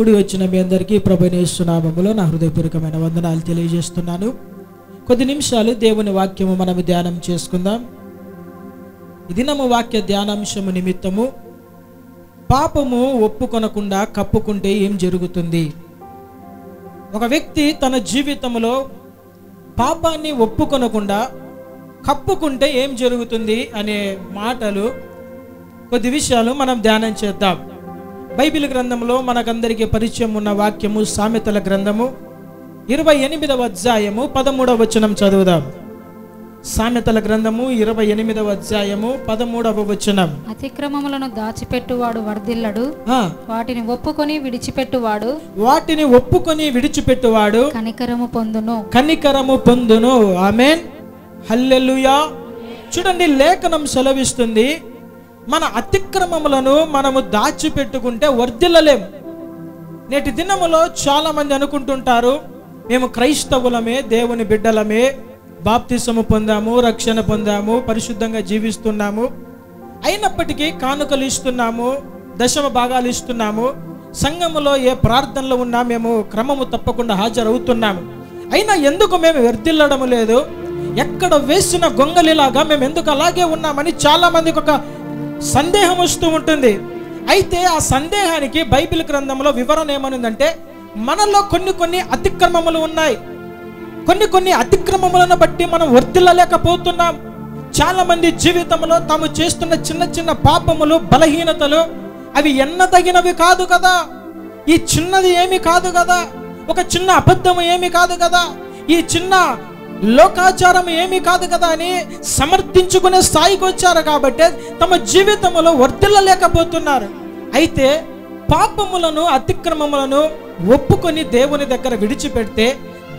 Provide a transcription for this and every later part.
కూడి వచ్చిన మీ అందరికీ ప్రభువైన యేసు నామములో నా హృదయపూర్వకమైన వందనాలు తెలియజేస్తున్నాను. కొద్ది నిమిషాలు దేవుని వాక్యము మనము ధ్యానం చేసుకుందాం. ఈ దినము వాక్య ధ్యానాంశము నిమిత్తము పాపము ఒప్పుకొనకుండా కప్పుకుంటే ఏం జరుగుతుంది? ఒక వ్యక్తి తన జీవితంలో పాపాన్ని ఒప్పుకొనకుండా కప్పుకుంటే ఏం జరుగుతుంది అనే మాటలు, కొద్ది విషయాలు మనం ధ్యానం చేద్దాం. బైబిల్ గ్రంథంలో మనకందరికీ పరిచయం ఉన్న వాక్యము సామెతల గ్రంథము 28వ అధ్యాయము 13వ వచనం చదువుదాం. సామెతల గ్రంథము 28వ అధ్యాయము 13వ వచనం. అతిక్రమములను దాచిపెట్టువాడు వర్ధిల్లడు, వాటిని ఒప్పుకొని విడిచిపెట్టువాడు కనికరము పొందును. ఆమేన్, హల్లెలూయా. చూడండి, లేఖనం సెలవిస్తుంది, మన అతిక్రమములను మనము దాచిపెట్టుకుంటే వర్ధిల్లలేం. నేటి దినములో చాలా మంది అనుకుంటుంటారు, మేము క్రైస్తవులమే, దేవుని బిడ్డలమే, బాప్తిసము పొందాము, రక్షణ పొందాము, పరిశుద్ధంగా జీవిస్తున్నాము, అయినప్పటికీ కానుకలు ఇస్తున్నాము, దశమ భాగాలు ఇస్తున్నాము, సంఘములో ఏ ప్రార్థనలో ఉన్నా మేము క్రమము తప్పకుండా హాజరవుతున్నాము, అయినా ఎందుకు మేము వర్ధిల్లడము లేదు? ఎక్కడ వేసిన గొంగలిలాగా మేము ఎందుకు అలాగే ఉన్నామని చాలా మందికి ఒక సందేహం వస్తూ ఉంటుంది. అయితే ఆ సందేహానికి బైబిల్ గ్రంథంలో వివరణ ఏమనుందంటే, మనలో కొన్ని అతిక్రమములు ఉన్నాయి. కొన్ని అతిక్రమములను బట్టి మనం వర్ధిల్లలేకపోతున్నాం. చాలా మంది జీవితంలో తాము చేస్తున్న చిన్న పాపములు, బలహీనతలు అవి ఎన్నదగినవి కాదు కదా, ఈ చిన్నది ఏమి కాదు కదా, ఒక చిన్న అబద్ధము ఏమి కాదు కదా, ఈ చిన్న లోకాచారం ఏమీ కాదు కదా అని సమర్థించుకునే స్థాయికి వచ్చారు. కాబట్టి తమ జీవితంలో వర్ధిల్లలేకపోతున్నారు. అయితే పాపములను, అతిక్రమములను ఒప్పుకొని దేవుని దగ్గర విడిచిపెడితే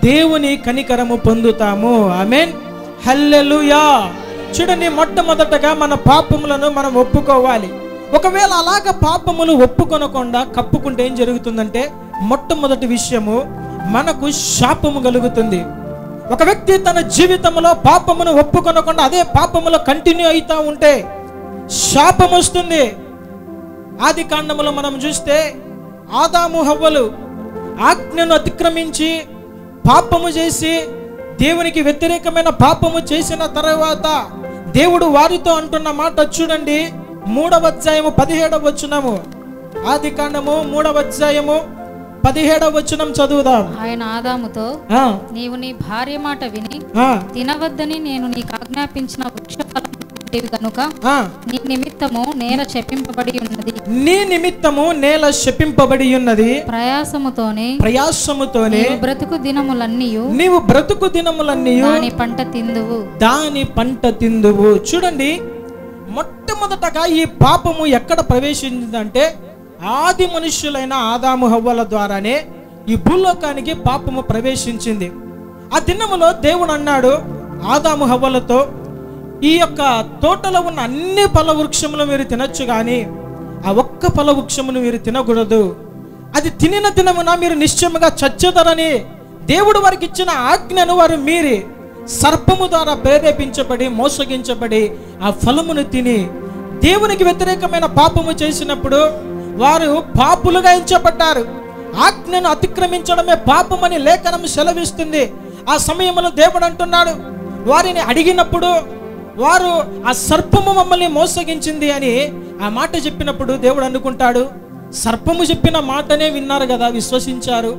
దేవుని కనికరము పొందుతాము. ఆమేన్, హల్లెలూయా. చూడండి, మొట్టమొదటగా మన పాపములను మనం ఒప్పుకోవాలి. ఒకవేళ అలాగ పాపములు ఒప్పుకొనకుండా కప్పుకుంటే ఏం జరుగుతుందంటే, మొట్టమొదటి విషయము మనకు శాపము కలుగుతుంది. ఒక వ్యక్తి తన జీవితంలో పాపమును ఒప్పుకొనకుండా అదే పాపములో కంటిన్యూ అవుతా ఉంటే శాపం వస్తుంది. ఆది కాండములో మనం చూస్తే ఆదాము హవ్వలు ఆజ్ఞను అతిక్రమించి పాపము చేసి దేవునికి వ్యతిరేకమైన పాపము చేసిన తర్వాత దేవుడు వారితో అంటున్న మాట చూడండి, 3వ అధ్యాయము 17వ వచనము. ఆది కాండము 3వ అధ్యాయము 17వ వచనం చదువుదాం. ఆయన ఆదాముతో, నీవు నీ భార్య మాట విని తినవద్దని నేను నీకు ఆజ్ఞాపించిన వృక్షఫలము కనుక నీ నిమిత్తము నేల శపింపబడి ఉన్నది. ప్రయాసముతోనే నీవు బ్రతుకు దినములన్నీ దాని పంట తిందువు. చూడండి, మొట్టమొదటగా ఈ పాపము ఎక్కడ ప్రవేశించిందంటే, ఆది మనుష్యులైన ఆదాము హవ్వల ద్వారానే ఈ భూలోకానికి పాపము ప్రవేశించింది. ఆ దినములో దేవుడు అన్నాడు ఆదాము హవ్వలతో, ఈ యొక్క తోటలో ఉన్న అన్ని ఫల వృక్షములు మీరు తినొచ్చు, కానీ ఆ ఒక్క ఫల వృక్షమును మీరు తినకూడదు, అది తినిన దినమున మీరు నిశ్చయముగా చచ్చెదరని దేవుడు వారికి ఇచ్చిన ఆజ్ఞను వారు మీరి సర్పము ద్వారా ప్రేరేపించబడి మోసగించబడి ఆ ఫలమును తిని దేవునికి వ్యతిరేకమైన పాపము చేసినప్పుడు వారు పాపులుగా ఎంచబడ్డారు. ఆజ్ఞను అతిక్రమించడమే పాపమని లేఖనం సెలవిస్తుంది. ఆ సమయంలో దేవుడు అంటున్నాడు, వారిని అడిగినప్పుడు వారు ఆ సర్పము మమ్మల్ని మోసగించింది అని ఆ మాట చెప్పినప్పుడు దేవుడు అనుకుంటాడు, సర్పము చెప్పిన మాటనే విన్నారు కదా, విశ్వసించారు.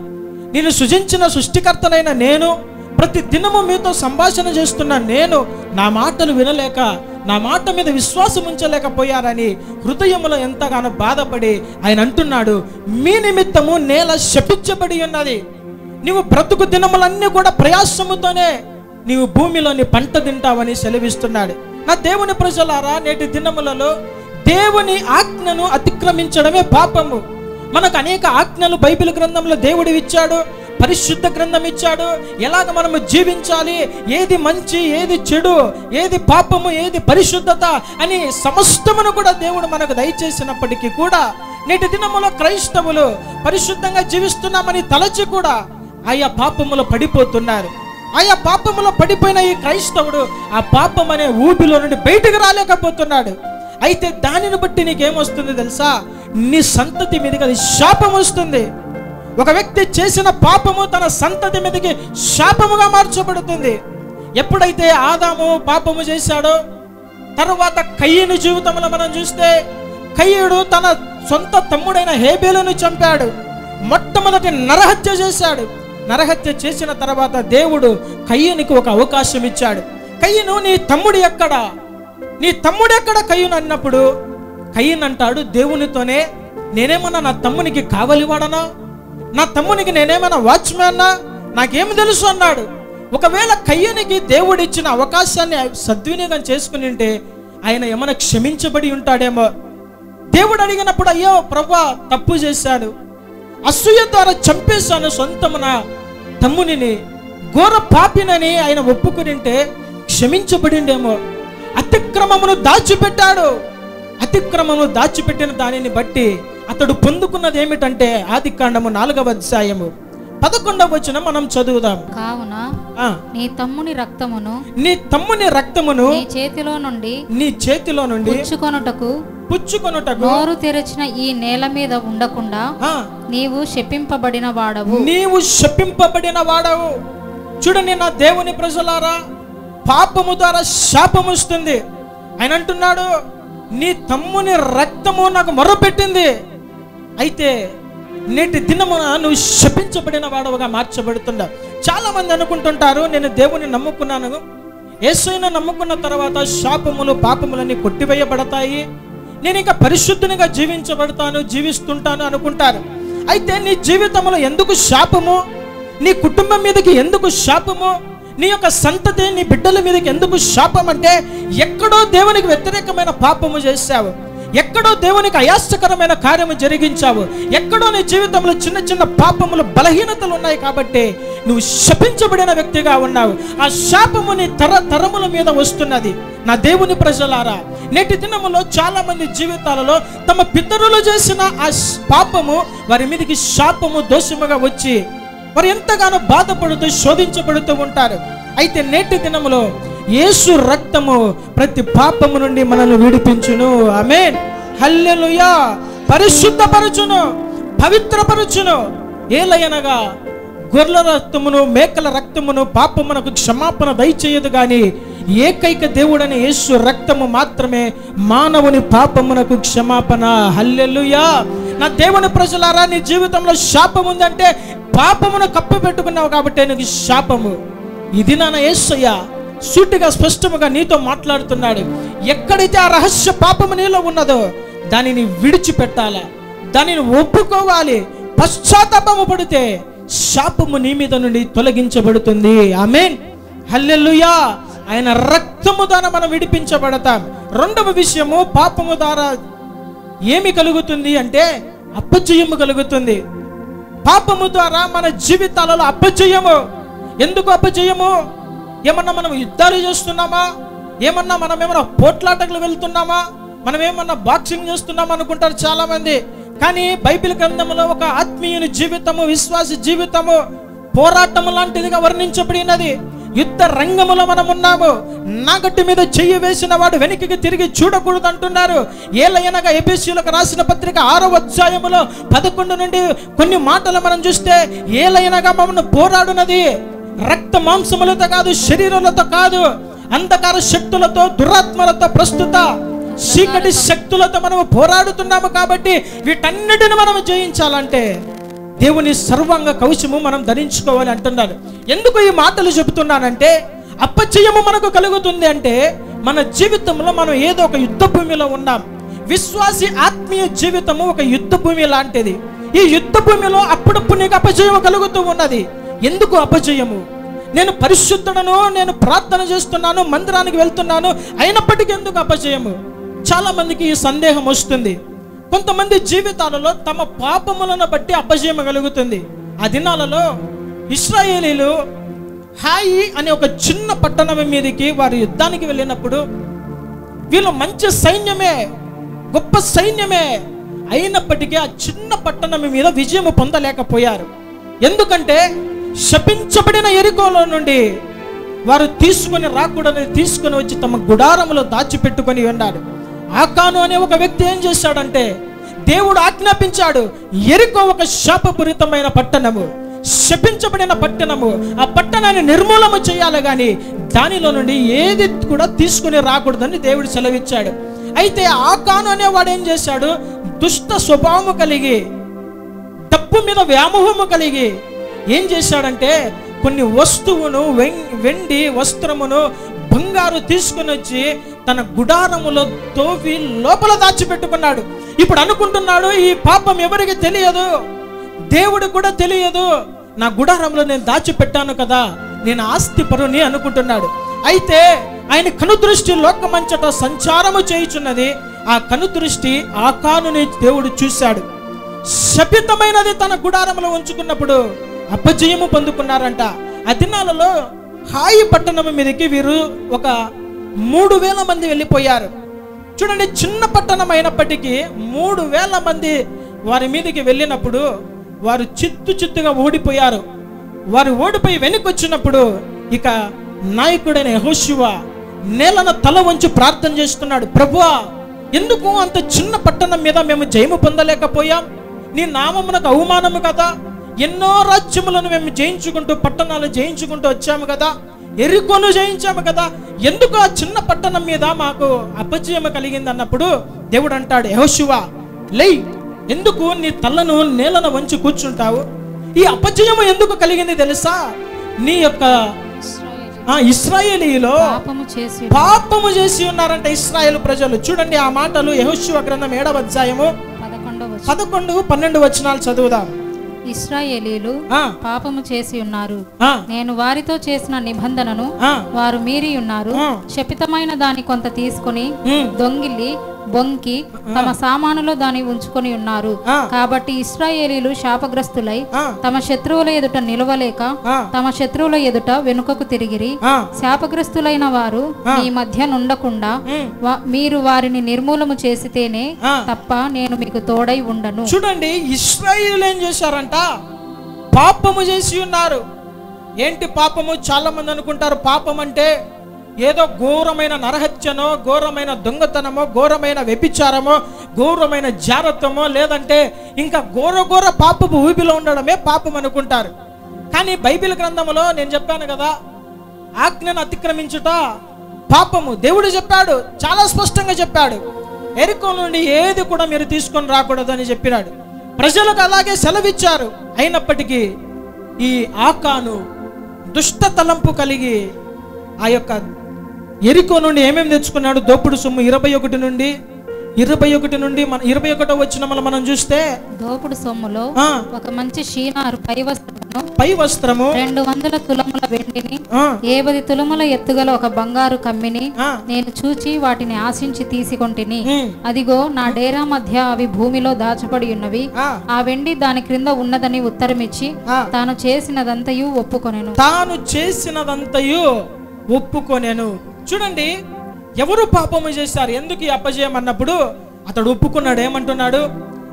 నేను సృజించిన సృష్టికర్తనైన నేను, ప్రతి దినము మీతో సంభాషణ చేస్తున్న నేను, నా మాటలు వినలేక, నా మాట మీద విశ్వాసం ఉంచలేకపోయారని హృదయములో ఎంతగానో బాధపడి ఆయన అంటున్నాడు, మీ నిమిత్తము నేల శపించబడి ఉన్నది. నీవు బ్రతుకు దినములన్నీ కూడా ప్రయాసముతోనే నీవు భూమిలోని పంట తింటావని సెలవిస్తున్నాడు. నా దేవుని ప్రజలారా, నేటి దినములలో దేవుని ఆజ్ఞను అతిక్రమించడమే పాపము. మనకు అనేక ఆజ్ఞలు బైబిల్ గ్రంథంలో దేవుడు ఇచ్చాడు, పరిశుద్ధ గ్రంథం ఇచ్చాడు. ఎలాగ మనము జీవించాలి, ఏది మంచి, ఏది చెడు, ఏది పాపము, ఏది పరిశుద్ధత అని సమస్తమును కూడా దేవుడు మనకు దయచేసినప్పటికీ కూడా నేటి దినములో క్రైస్తవులు పరిశుద్ధంగా జీవిస్తున్నామని తలచి కూడా ఆయా పాపములో పడిపోతున్నారు. ఆయా పాపములో పడిపోయిన ఈ క్రైస్తవుడు ఆ పాపం అనే ఊబిలో నుండి బయటకు రాలేకపోతున్నాడు. అయితే దానిని బట్టి నీకేమొస్తుంది తెలుసా? నీ సంతతి మీదకి అది శాపం వస్తుంది. ఒక వ్యక్తి చేసిన పాపము తన సంతతి మీదకి శాపముగా మార్చబడుతుంది. ఎప్పుడైతే ఆదాము పాపము చేశాడో, తరువాత కయ్యను జీవితంలో మనం చూస్తే కయ్యుడు తన సొంత తమ్ముడైన హేబేలును చంపాడు. మొట్టమొదటి నరహత్య చేశాడు. నరహత్య చేసిన తర్వాత దేవుడు కయ్యనికి ఒక అవకాశం ఇచ్చాడు. కయ్యను, నీ తమ్ముడు ఎక్కడా, నీ తమ్ముడు ఎక్కడ కయ్యను అన్నప్పుడు కయ్యను అంటాడు దేవునితోనే, నేనేమన్నా నా తమ్మునికి కావలివాడనా, నా తమ్మునికి నేనేమన్నా వాచ్మ్యాన్నా, నాకేం తెలుసు అన్నాడు. ఒకవేళ కయ్యనికి దేవుడు ఇచ్చిన అవకాశాన్ని సద్వినియోగం చేసుకుని ఉంటే ఆయన ఏమైనా క్షమించబడి ఉంటాడేమో. దేవుడు అడిగినప్పుడు, అయ్యో ప్రభువా తప్పు చేశాడు, అసూయ ద్వారా చంపేశాను సొంతమున తమ్మునిని, ఘోర పాపినని ఆయన ఒప్పుకుని ఉంటే క్షమించబడిండేమో. అతిక్రమమును దాచిపెట్టాడు. అతిక్రమమును దాచిపెట్టిన దానిని బట్టి అతడు పొందుకున్నది ఏమిటంటే ఆదికాండము 4వ అధ్యాయము 11వ వచనం మనం చదువుదాం. కావున నీ తమ్ముని రక్తమును నీ చేతిలో నుండి పుచ్చుకొనుటకు నోరు తెరచిన ఈ నేల మీద ఉండకుండా నీవు శపింపబడిన వాడవు. చూడండి నా దేవుని ప్రజలారా, పాపము ద్వారా శాపము వస్తుంది. ఆయన అంటున్నాడు, నీ తమ్ముని రక్తము నాకు మొరపెట్టింది, అయితే నేటి దినమున నువ్వు శపించబడిన వాడవుగా మార్చబడుతున్నావు. చాలా మంది అనుకుంటుంటారు, నేను దేవుని నమ్ముకున్నాను, యేసుని నమ్ముకున్న తర్వాత శాపములు పాపములన్నీ కొట్టివేయబడతాయి, నేను ఇంకా పరిశుద్ధునిగా జీవిస్తుంటాను అనుకుంటారు. అయితే నీ జీవితంలో ఎందుకు శాపము, నీ కుటుంబం మీదకి ఎందుకు శాపము, నీ యొక్క సంతతి నీ బిడ్డల మీదకి ఎందుకు శాపం అంటే, ఎక్కడో దేవునికి వ్యతిరేకమైన పాపము చేశావు, ఎక్కడో దేవునికి అయాస్తకరమైన కార్యము జరిగించావు, ఎక్కడో నీ జీవితంలో చిన్న చిన్న పాపములు బలహీనతలు ఉన్నాయి కాబట్టి నువ్వు శపించబడిన వ్యక్తిగా ఉన్నావు. ఆ శాపము నీ తరముల మీద వస్తున్నది. నా దేవుని ప్రజలారా, నేటి దినములో చాలా మంది జీవితాలలో తమ పితరులు చేసిన ఆ పాపము వారి మీదకి శాపము దోషముగా వచ్చి వారు ఎంతగానో బాధపడుతూ శోధించబడుతూ ఉంటారు. అయితే నేటి దినములో యేసు రక్తము ప్రతి పాపము నుండి మనల్ని విడిపించును. ఆమేన్, హల్లెలూయా. పరిశుద్ధపరచును, పవిత్రపరచును. ఏలయనగా గొర్రెల రక్తమును మేకల రక్తమును పాపమునకు క్షమాపణ దయచేయదు గాని ఏకైక దేవుడని యేసు రక్తము మాత్రమే మానవుని పాపమునకు క్షమాపణ. హల్లెలూయా. నా దేవుని ప్రజలారా, నీ జీవితంలో శాపం ఉందంటే పాపమును కప్పి పెట్టుకున్నావు కాబట్టి నీకు శాపము. ఇది నాన్న యేసయ్య సూటిగా స్పష్టముగా నీతో మాట్లాడుతున్నాడు. ఎక్కడైతే ఆ రహస్య పాపము నీలో ఉన్నదో దానిని విడిచిపెట్టాలా, దానిని ఒప్పుకోవాలి. పశ్చాత్తాపము పడితే శాపము నీ మీద నుండి తొలగించబడుతుంది. ఆమేన్, హల్లెలూయా. ఆయన రక్తము ద్వారా మనం విడిపించబడతాం. రెండవ విషయము, పాపము ద్వారా ఏమి కలుగుతుంది అంటే అపజయము కలుగుతుంది. పాపము ద్వారా మన జీవితాలలో అపజయము. ఎందుకు అపజయము? ఏమన్నా మనం యుద్ధాలు చేస్తున్నామా, మనం ఏమన్నా పోట్లాటకు వెళ్తున్నామా, మనం ఏమన్నా బాక్సింగ్ చేస్తున్నామా అనుకుంటారు చాలా మంది. కానీ బైబిల్ గ్రంథంలో ఒక ఆత్మీయుని జీవితము, విశ్వాస జీవితము పోరాటము లాంటిదిగా వర్ణించబడినది. యుద్ధ రంగములో మనం ఉన్నాము. నాగట్టి మీద చెయ్యి వేసిన వాడు వెనక్కి తిరిగి చూడకూడదు అంటున్నారు. ఏలయనగా ఎఫెసీయులకు రాసిన పత్రిక 6వ అధ్యాయములో 11 నుండి కొన్ని మాటలు మనం చూస్తే, ఏలయనగా మనము పోరాడునది రక్త మాంసములతో కాదు, శరీరాలతో కాదు, అంధకార శక్తులతో, దురాత్మలతో, ప్రస్తుత చీకటి శక్తులతో మనము పోరాడుతున్నాము. కాబట్టి వీటన్నిటిని మనం జయించాలంటే దేవుని సర్వాంగ కవచము మనం ధరించుకోవాలి అంటున్నారు. ఎందుకు ఈ మాటలు చెబుతున్నానంటే, అపజయము మనకు కలుగుతుంది అంటే మన జీవితంలో మనం ఏదో ఒక యుద్ధ భూమిలో ఉన్నాం. విశ్వాసి ఆత్మీయ జీవితము ఒక యుద్ధ భూమి లాంటిది. ఈ యుద్ధ భూమిలో అప్పుడప్పుడు నీకు అపజయం కలుగుతూ ఉన్నది. ఎందుకు అపజయము? నేను పరిశుద్ధుడను, నేను ప్రార్థన చేస్తున్నాను, మందిరానికి వెళ్తున్నాను, అయినప్పటికీ ఎందుకు అపజయము? చాలా మందికి ఈ సందేహం వస్తుంది. కొంతమంది జీవితాలలో తమ పాపములను బట్టి అపజయం కలుగుతుంది. ఆ దినాలలో ఇశ్రాయేలీలు హాయి అనే ఒక చిన్న పట్టణం మీదకి వారు యుద్ధానికి వెళ్ళినప్పుడు వీళ్ళు మంచి సైన్యమే, గొప్ప సైన్యమే, అయినప్పటికీ ఆ చిన్న పట్టణం మీద విజయం పొందలేకపోయారు. ఎందుకంటే శపించబడిన యెరికోలో నుండి వారు తీసుకుని వచ్చి తమ గుడారములో దాచిపెట్టుకొని ఉన్నారు. ఆకాను అనే ఒక వ్యక్తి ఏం చేశాడంటే దేవుడు ఆజ్ఞాపించాడు, యెరికో ఒక శాపపూరితమైన పట్టణము, శపించబడిన పట్టణము, ఆ పట్టణాన్ని నిర్మూలన చేయాలి కానీ దానిలో నుండి ఏది కూడా తీసుకుని రాకూడదని దేవుడు సెలవిచ్చాడు. అయితే ఆకాను అనేవాడు ఏం చేశాడు? దుష్ట స్వభావము కలిగి, డబ్బు మీద వ్యామోహము కలిగి ఏం చేశాడంటే కొన్ని వస్తువును, వెండి వస్త్రమును, బంగారు తీసుకుని వచ్చి తన గుడారములో తోవి లోపల దాచిపెట్టుకున్నాడు. ఇప్పుడు అనుకుంటున్నాడు, ఈ పాపం ఎవరికి తెలియదు, దేవుడు కూడా తెలియదు, నా గుడారంలో నేను దాచిపెట్టాను కదా, నేను ఆస్తి పరుని అనుకుంటున్నాడు. అయితే ఆయన కనుదృష్టి లోకమంచట సంచారము చేయుచున్నది. ఆ కనుదృష్టి ఆకానుని దేవుడు చూశాడు. శపితమైనది తన గుడారంలో ఉంచుకున్నప్పుడు అపజయము పొందుకున్నారంట. ఆ దినాలలో హాయి పట్టణం మీదకి వీరు ఒక 3000 మంది వెళ్ళిపోయారు. చూడండి, చిన్న పట్టణం అయినప్పటికీ 3000 మంది వారి మీదకి వెళ్ళినప్పుడు వారు చిత్తుగా ఓడిపోయారు. వారు ఓడిపోయి వెనక్కి వచ్చినప్పుడు ఇక నాయకుడైన యెహోషువ నేలన తల వంచి ప్రార్థన చేస్తున్నాడు, ప్రభువా, ఎందుకు అంత చిన్న పట్టణం మీద మేము జయము పొందలేకపోయాం? నీ నామమునకు అవమానము కదా. ఎన్నో రాజ్యములను మేము జయించుకుంటూ, పట్టణాలు జయించుకుంటూ వచ్చాము కదా, యెరికోను జయించాము కదా, ఎందుకు ఆ చిన్న పట్టణం మీద మాకు అపజయం కలిగింది అన్నప్పుడు దేవుడు అంటాడు, యెహోషువ లే, ఎందుకు నీ తలను నేలను వంచి కూర్చుంటావు? ఈ అపజయము ఎందుకు కలిగింది తెలుసా? నీ యొక్క ఇశ్రాయేలీలో పాపము చేసి ఉన్నారంట ఇశ్రాయేలు ప్రజలు. చూడండి ఆ మాటలు యెహోషువ గ్రంథం 7వ అధ్యాయము 11, 12 వచనాలు చదువుదాం. ఇశ్రాయేలీలు పాపము చేసి ఉన్నారు, నేను వారితో చేసిన నిబంధనను వారు మీరి ఉన్నారు. శపితమైన దాని కొంత తీసుకుని దొంగిలి బొంకి తమ సామానులో దాన్ని ఉంచుకొని ఉన్నారు. కాబట్టి ఇశ్రాయేలీలు శాపగ్రస్తులై తమ శత్రువుల ఎదుట నిలవలేక తమ శత్రువుల ఎదుట వెనుకకు తిరిగిరి. శాపగ్రస్తులైన వారు మీ మధ్య నుండకుండా మీరు వారిని నిర్మూలము చేసితేనే తప్ప నేను మీకు తోడై ఉండను. చూడండి, ఇశ్రాయేలీలు ఏం చేశారంట? పాపము చేసి ఉన్నారు. ఏంటి పాపము? చాలా మంది అనుకుంటారు పాపం అంటే ఏదో ఘోరమైన నరహత్యనో, ఘోరమైన దొంగతనమో, ఘోరమైన వ్యభిచారమో, ఘోరమైన జారత్వమో, లేదంటే ఇంకా ఘోర పాపపు ఊబిలో ఉండడమే పాపం అనుకుంటారు. కానీ బైబిల్ గ్రంథంలో నేను చెప్పాను కదా, ఆజ్ఞను అతిక్రమించుట పాపము. దేవుడు చెప్పాడు, చాలా స్పష్టంగా చెప్పాడు, యెరికో నుండి ఏది కూడా మీరు తీసుకొని రాకూడదు అని చెప్పినాడు. ప్రజలకు అలాగే సెలవిచ్చారు. అయినప్పటికీ ఈ ఆకాను దుష్ట తలంపు కలిగి ఆ యొక్క యెరికో నుండి ఏమేమి తెచ్చుకున్నాడు? దోపుడు సొమ్ము 21 నుండి మన 21వ వచనములో మనం చూస్తే, దోపుడు సొమ్ములో ఒక మంచి షీనారు పై వస్త్రము 200 తులముల వెండిని 70 తులముల ఎత్తుగల ఒక బంగారు కమ్మిని నేను చూచి వాటిని ఆశించి తీసుకొంటిని. అదిగో నా డేరా మధ్య అవి భూమిలో దాచబడి ఉన్నవి. ఆ వెండి దాని క్రింద ఉన్నదని ఉత్తరమిచ్చి తాను చేసినదంతయు ఒప్పుకొనెను. చూడండి, ఎవరు పాపము చేశారు? ఎందుకు ఈ అపజయం అన్నప్పుడు అతడు ఒప్పుకున్నాడు. ఏమంటున్నాడు?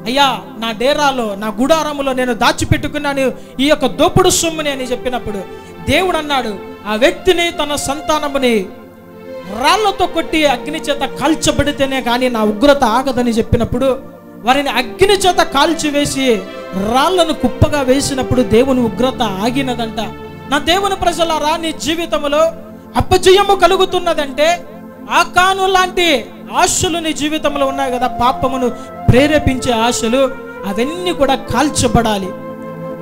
అయ్యా, నా డేరాలో, నా గుడారములో నేను దాచిపెట్టుకున్నాను ఈ యొక్క దోపుడు సొమ్ముని అని చెప్పినప్పుడు దేవుడు అన్నాడు, ఆ వ్యక్తిని, తన సంతానముని రాళ్లతో కొట్టి అగ్ని చేత కాల్చబడితేనే కానీ నా ఉగ్రత ఆగదని చెప్పినప్పుడు వారిని అగ్ని చేత కాల్చివేసి రాళ్లను కుప్పగా వేసినప్పుడు దేవుని ఉగ్రత ఆగినదంట. నా దేవుని ప్రజలారా, నీ జీవితంలో అపజయము కలుగుతున్నదంటే ఆకాను లాంటి ఆశలు నీ జీవితంలో ఉన్నాయి కదా, పాపమును ప్రేరేపించే ఆశలు, అవన్నీ కూడా కాల్చబడాలి.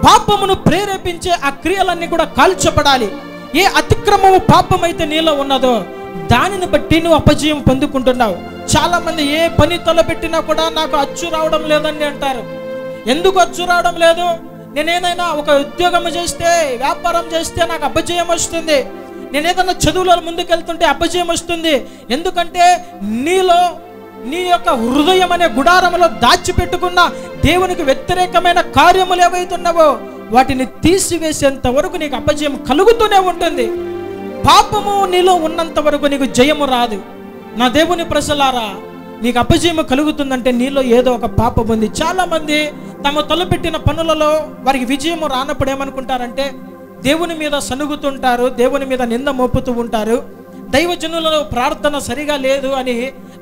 పాపమును ప్రేరేపించే ఆ క్రియలన్నీ కూడా కాల్చబడాలి. ఏ అతిక్రమము పాపమైతే నీలో ఉన్నదో దానిని బట్టి నువ్వు అపజయం పొందుకుంటున్నావు. చాలా మంది ఏ పని తలపెట్టినా కూడా నాకు అచ్చు రావడం లేదని అంటారు. ఎందుకు అచ్చు రావడం లేదు? నేనేదైనా ఒక ఉద్యోగం చేస్తే, వ్యాపారం చేస్తే నాకు అపజయం వస్తుంది. నేను ఏదైనా చదువులో ముందుకెళ్తుంటే అపజయం వస్తుంది. ఎందుకంటే నీలో, నీ యొక్క హృదయం అనే గుడారంలో దాచిపెట్టుకున్న దేవునికి వ్యతిరేకమైన కార్యములు ఏవైతున్నావో వాటిని తీసివేసేంత వరకు నీకు అపజయం కలుగుతూనే ఉంటుంది. పాపము నీలో ఉన్నంత వరకు నీకు జయము రాదు. నా దేవుని ప్రజలారా, నీకు అపజయము కలుగుతుందంటే నీలో ఏదో ఒక పాపం ఉంది. చాలా మంది తమ తలపెట్టిన పనులలో వారికి విజయము రానప్పుడు ఏమనుకుంటారంటే దేవుని మీద సనుగుతుంటారు, దేవుని మీద నింద మోపుతూ ఉంటారు. దైవజనులలో ప్రార్థన సరిగా లేదు అని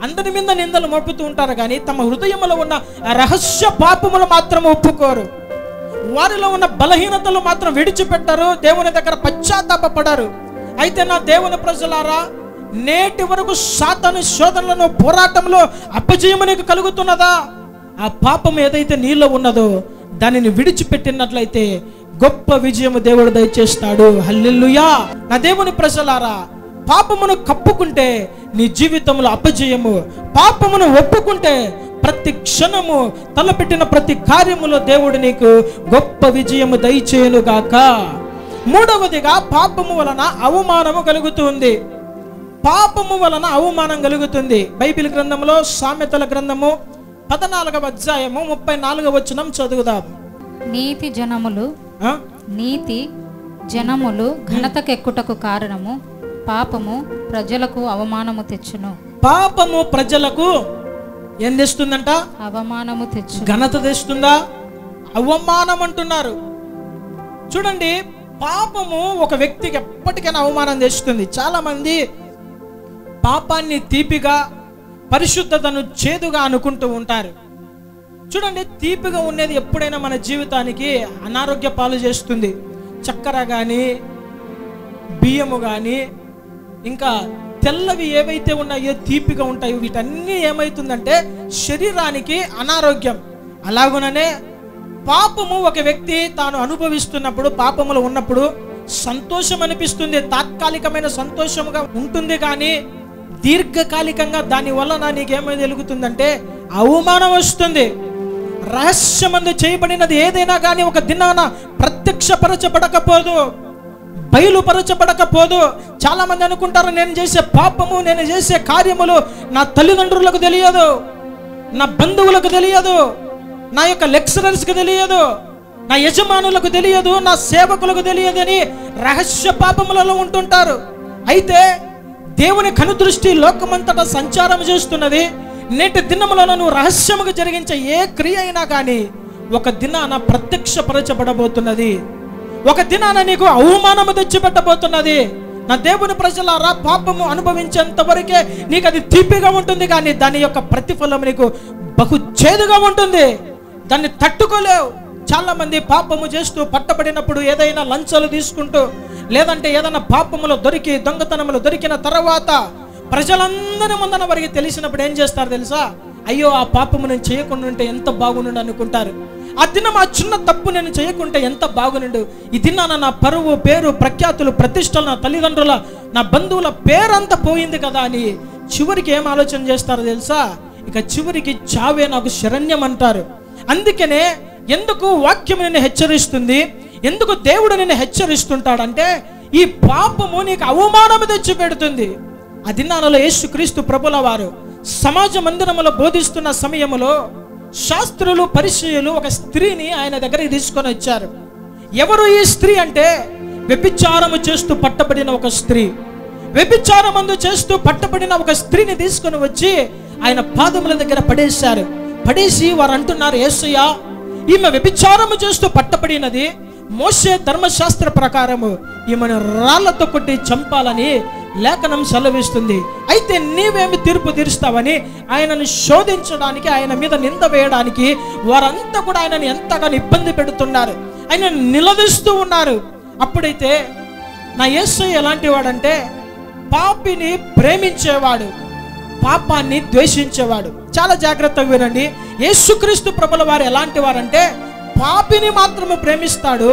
అందరి మీద నిందలు మోపుతూ ఉంటారు, కానీ తమ హృదయంలో ఉన్న రహస్య పాపములు మాత్రం ఒప్పుకోరు. వారిలో ఉన్న బలహీనతలు మాత్రం విడిచిపెట్టరు, దేవుని దగ్గర పశ్చాత్తాపపడరు. అయితే నా దేవుని ప్రజలారా, నేటి వరకు సాతాను శోధనలను పోరాటంలో అపజయము నీకు కలుగుతున్నదా? ఆ పాపం ఏదైతే నీలో ఉన్నదో దానిని విడిచిపెట్టినట్లయితే గొప్ప విజయము దేవుడు దయచేస్తాడు. హల్లెలూయా. నా దేవుని ప్రజలారా, పాపమును కప్పుకుంటే నీ జీవితంలో అపజయము, పాపమును ఒప్పుకుంటే ప్రతి క్షణము తలపెట్టిన ప్రతి కార్యములో దేవుడు నీకు గొప్ప విజయము దయచేయునుగాక. మూడవదిగా, పాపము వలన అవమానము కలుగుతుంది. పాపము వలన అవమానం కలుగుతుంది. బైబిల్ గ్రంథంలో సామెతల గ్రంథము 14వ అధ్యాయము 34వ వచనం చదువుదాం. నీతి జనములు ఘనతకెక్కుటకు కారణము పాపము ప్రజలకు అవమానము తెచ్చును. పాపము ప్రజలకు ఏం తెస్తుందంట? అవమానము తెచ్చు. ఘనత తెస్తుందా? అవమానం అంటున్నారు. చూడండి, పాపము ఒక వ్యక్తికి ఎప్పటికైనా అవమానం తెస్తుంది. చాలా మంది పాపాన్ని తీపిగా, పరిశుద్ధతను చేదుగా అనుకుంటూ ఉంటారు. చూడండి, తీపిగా ఉండేది ఎప్పుడైనా మన జీవితానికి అనారోగ్య పాలు చేస్తుంది. చక్కెర కానీ, బియ్యము కానీ, ఇంకా తెల్లవి ఏవైతే ఉన్నాయో తీపిగా ఉంటాయో వీటన్నీ ఏమవుతుందంటే శరీరానికి అనారోగ్యం. అలాగుననే పాపము ఒక వ్యక్తి తాను అనుభవిస్తున్నప్పుడు, పాపములో ఉన్నప్పుడు సంతోషం అనిపిస్తుంది, తాత్కాలికమైన సంతోషముగా ఉంటుంది, కానీ దీర్ఘకాలికంగా దాని వలన నీకేమై తెలుగుతుందంటే అవమానం వస్తుంది. రహస్యమందు చేయబడినది ఏదైనా కానీ ఒక దినాన ప్రత్యక్షపరచబడకపోదు, బయలుపరచబడకపోదు. చాలా మంది అనుకుంటారు, నేను చేసే పాపము, నేను చేసే కార్యములు నా తల్లిదండ్రులకు తెలియదు, నా బంధువులకు తెలియదు, నా యొక్క లెక్చరర్స్కి తెలియదు, నా యజమానులకు తెలియదు, నా సేవకులకు తెలియదు అని రహస్య పాపములలో ఉంటుంటారు. అయితే దేవుని కనుదృష్టి లోకమంతటా సంచారం చేస్తున్నది. నేటి దినములను నువ్వు రహస్యముగా జరిగించే ఏ క్రియ అయినా కానీ ఒక దినాన ప్రత్యక్షపరచబడబోతున్నది, ఒక దినాన నీకు అవమానము తెచ్చిపెట్టబోతున్నది. నా దేవుని ప్రజలారా, పాపము అనుభవించేంత వరకే నీకు అది తీపిగా ఉంటుంది, కానీ దాని యొక్క ప్రతిఫలం నీకు బహు చేదుగా ఉంటుంది, దాన్ని తట్టుకోలేవు. చాలా మంది పాపము చేస్తూ పట్టబడినప్పుడు ఏదైనా లంచాలు తీసుకుంటూ, లేదంటే ఏదైనా పాపములో దొరికి, దొంగతనములో దొరికిన తర్వాత ప్రజలందరి ముందన వారికి తెలిసినప్పుడు ఏం చేస్తారు తెలుసా? అయ్యో, ఆ పాపము నేను చేయకుండా ఉంటే ఎంత బాగుండు అనుకుంటారు. ఆ దినం ఆ చిన్న తప్పు నేను చేయకుంటే ఎంత బాగునుండు, ఈ దినాన నా పరువు, పేరు, ప్రఖ్యాతులు, ప్రతిష్టలు, నా తల్లిదండ్రుల, నా బంధువుల పేరంతా పోయింది కదా అని చివరికి ఏం ఆలోచన చేస్తారో తెలుసా? ఇక చివరికి చావే నాకు శరణ్యం అంటారు. అందుకనే ఎందుకు వాక్యం నిన్ను హెచ్చరిస్తుంది, ఎందుకు దేవుడు నిన్ను హెచ్చరిస్తుంటాడంటే ఈ పాపము నీకు అవమానము తెచ్చి పెడుతుంది. ఆ దినాలలో యేసుక్రీస్తు ప్రభుల వారు సమాజ మందిరములో బోధిస్తున్న సమయములో శాస్త్రులు, పరిసయ్యులు ఒక స్త్రీని ఆయన దగ్గరికి తీసుకొని వచ్చారు. ఎవరు ఈ స్త్రీ అంటే వ్యభిచారము చేస్తూ పట్టబడిన ఒక స్త్రీ. వ్యభిచారమందు చేస్తూ పట్టబడిన ఒక స్త్రీని తీసుకొని వచ్చి ఆయన పాదముల దగ్గర పడేశారు. పడేసి వారు అంటున్నారు, యేసయ్యా, ఈమె వ్యభిచారము చేస్తూ పట్టబడినది, మోషే ధర్మశాస్త్ర ప్రకారము ఈమెను రాళ్లతో కొట్టి చంపాలని లేఖనం సెలవిస్తుంది. అయితే నీవేమి తీర్పు తీరుస్తావని ఆయనను శోధించడానికి, ఆయన మీద నింద వేయడానికి వారంతా కూడా ఆయనను ఎంతగానో ఇబ్బంది పెడుతున్నారు, ఆయన నిలదీస్తూ ఉన్నారు. అప్పుడైతే నా యేసయ్య ఎలాంటి వాడంటే పాపిని ప్రేమించేవాడు, పాపాన్ని ద్వేషించేవాడు. చాలా జాగ్రత్తగా వినండి. యేసుక్రీస్తు ప్రభుల వారు ఎలాంటి వారంటే పాపిని మాత్రమే ప్రేమిస్తాడు,